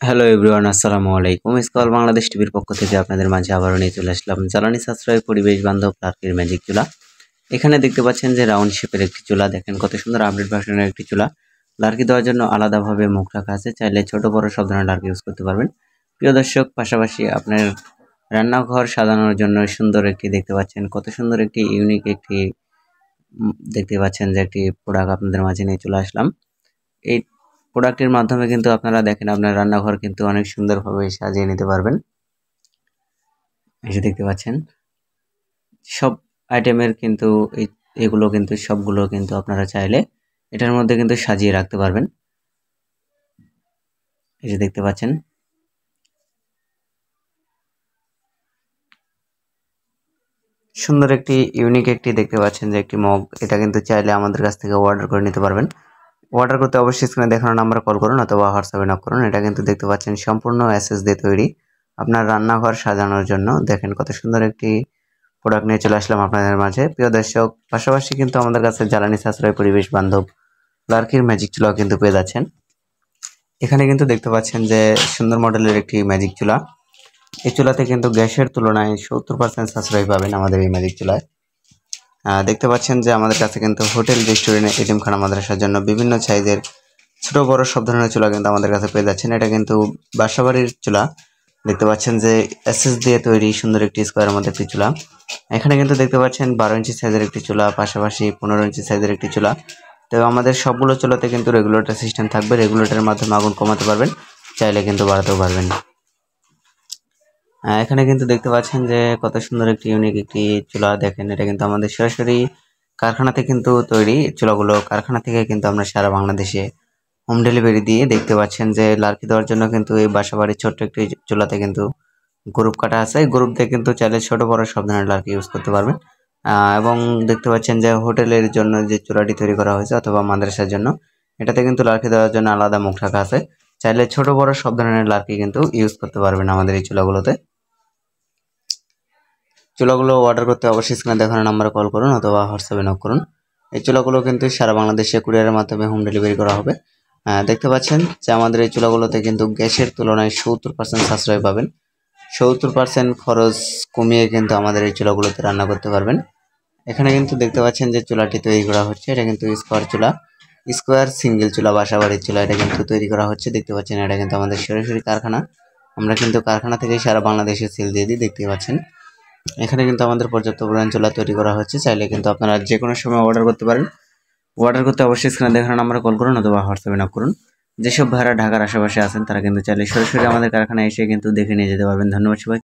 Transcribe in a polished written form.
Hello everyone, আসসালামু আলাইকুম। Scroll Bangladesh টিভির পক্ষ থেকে আপনাদের মাঝে আবারও নিয়ে চলে আসলাম জ্বালানি সাশ্রয় পরিবেশ বান্ধব লার্কির ম্যাজিক চুলা। এখানে দেখতে পাচ্ছেন যে রাউন্ড শেপের একটি চুলা, দেখেন কত সুন্দর আপডেট ভার্সনের একটি চুলা। লার্কি দেওয়ার জন্য আলাদাভাবে মুখ রাখা আছে, চাইলে ছোট বড় সব ধরনের লার্কি ইউজ করতে পারবেন। প্রিয় দর্শক, পাশাপাশি আপনার রান্নাঘর সাজানোর জন্য সুন্দর একটি দেখতে পাচ্ছেন, কত সুন্দর একটি ইউনিক একটি দেখতে পাচ্ছেন যে একটি প্রোডাক্ট আপনাদের মাঝে নিয়ে চলে আসলাম। এই প্রোডাক্টের মাধ্যমে কিন্তু আপনারা দেখেন আপনার রান্নাঘর কিন্তু অনেক সুন্দরভাবে সাজিয়ে নিতে পারবেন। এই যে দেখতে পাচ্ছেন সব আইটেমের কিন্তু এগুলো কিন্তু সবগুলো কিন্তু আপনারা চাইলে এটার মধ্যে কিন্তু সাজিয়ে রাখতে পারবেন। এই যে দেখতে পাচ্ছেন সুন্দর একটি ইউনিক একটি দেখতে পাচ্ছেন যে একটি মগ, এটা কিন্তু চাইলে আমাদের কাছ থেকে অর্ডার করে নিতে পারবেন। অর্ডার করতে অবশ্যই স্ক্রিনে দেখানো নাম্বারে কল করুন অথবা হোয়াটসঅ্যাপে নক করুন। এটা কিন্তু দেখতে পাচ্ছেন সম্পূর্ণ এসএস দিয়ে তৈরি আপনার রান্নাঘর সাজানোর জন্য। দেখেন কত সুন্দর একটি প্রোডাক্ট নিয়ে চলে আসলাম আপনাদের মাঝে। প্রিয় দর্শক, পাশাপাশি কিন্তু আমাদের কাছে জ্বালানি সাশ্রয় পরিবেশ বান্ধব লার্কির ম্যাজিক চুলাও কিন্তু পেয়ে যাচ্ছেন। এখানে কিন্তু দেখতে পাচ্ছেন যে সুন্দর মডেলের একটি ম্যাজিক চুলা। এই চুলাতে কিন্তু গ্যাসের তুলনায় 70% সাশ্রয় পাবেন আমাদের এই ম্যাজিক চুলায়। দেখতে পাচ্ছেন যে আমাদের কাছে কিন্তু হোটেল, রেস্টুরেন্ট, এতিমখানা, মাদ্রাসার জন্য বিভিন্ন সাইজের ছোট বড় সব ধরনের চুলা কিন্তু আমাদের কাছে পেয়ে যাচ্ছেন। এটা কিন্তু বাসাবাড়ির চুলা। দেখতে পাচ্ছেন যে এসএস দিয়ে তৈরি সুন্দর একটি স্কোয়ারের মধ্যে একটি চুলা। এখানে কিন্তু দেখতে পাচ্ছেন 12 ইঞ্চি সাইজের একটি চুলা, পাশাপাশি 15 ইঞ্চি সাইজের একটি চুলা। তো আমাদের সবগুলো চুলাতে কিন্তু রেগুলেটর সিস্টেম থাকবে। রেগুলেটরের মাধ্যমে আগুন কমাতে পারবেন, চাইলে কিন্তু বাড়াতেও পারবেন। এখানে কিন্তু দেখতে পাচ্ছেন যে কত সুন্দর একটি ইউনিক একটি চুলা। দেখেন এটা কিন্তু আমাদের সরাসরি কারখানাতে কিন্তু তৈরি চুলাগুলো। কারখানা থেকে কিন্তু আমরা সারা বাংলাদেশে হোম ডেলিভারি দিয়ে দেখতে পাচ্ছেন যে লার্কি দেওয়ার জন্য কিন্তু এই বাসাবাড়ির ছোট্ট একটি চুলাতে কিন্তু গ্রুপ কাটা আছে। গ্রুপ দিয়ে কিন্তু চাইলে ছোট বড় সব ধরনের লার্কি ইউজ করতে পারবেন। এবং দেখতে পাচ্ছেন যে হোটেলের জন্য যে চুলাটি তৈরি করা হয়েছে অথবা মাদ্রাসার জন্য, এটাতে কিন্তু লার্কি দেওয়ার জন্য আলাদা মুখ রাখা আছে। চাইলে ছোট বড় সব ধরনের লার্কি কিন্তু ইউজ করতে পারবেন আমাদের এই চুলাগুলোতে। চুলাগুলো অর্ডার করতে অবশ্যই স্ক্রিনে দেখানো নাম্বারে কল করুন অথবা হোয়াটসঅ্যাপে নক করুন। এই চুলাগুলো কিন্তু সারা বাংলাদেশে কুরিয়ারের মাধ্যমে হোম ডেলিভারি করা হবে। দেখতে পাচ্ছেন যে আমাদের এই চুলাগুলোতে কিন্তু গ্যাসের তুলনায় 70% সাশ্রয় পাবেন। 70% খরচ কমিয়ে কিন্তু আমাদের এই চুলাগুলোতে রান্না করতে পারবেন। এখানে কিন্তু দেখতে পাচ্ছেন যে চুলাটি তৈরি করা হচ্ছে, এটা কিন্তু স্কোয়ার চুলা, স্কোয়ার সিঙ্গেল চুলা, বাসাবাড়ির চুলা। এটা কিন্তু তৈরি করা হচ্ছে, দেখতে পাচ্ছেন এটা কিন্তু আমাদের সরাসরি কারখানা। আমরা কিন্তু কারখানা থেকে সারা বাংলাদেশে সেল দিয়ে দিই, দেখতে পাচ্ছেন। এখানে কিন্তু আমাদের পর্যাপ্ত পরিমাণ চুলা তৈরি করা হচ্ছে, চাইলে কিন্তু আপনারা যে কোনো সময় অর্ডার করতে পারেন। অর্ডার করতে অবশ্যই স্ক্রিনে দেখানো নাম্বারে কল করুন অথবা হোয়াটসঅ্যাপে নক করুন। যেসব ভাইরা ঢাকার আশেপাশে আছেন তারা কিন্তু চাইলে সরাসরি আমাদের কারখানায় এসে কিন্তু দেখে নিয়ে যেতে পারবেন। ধন্যবাদ সবাই।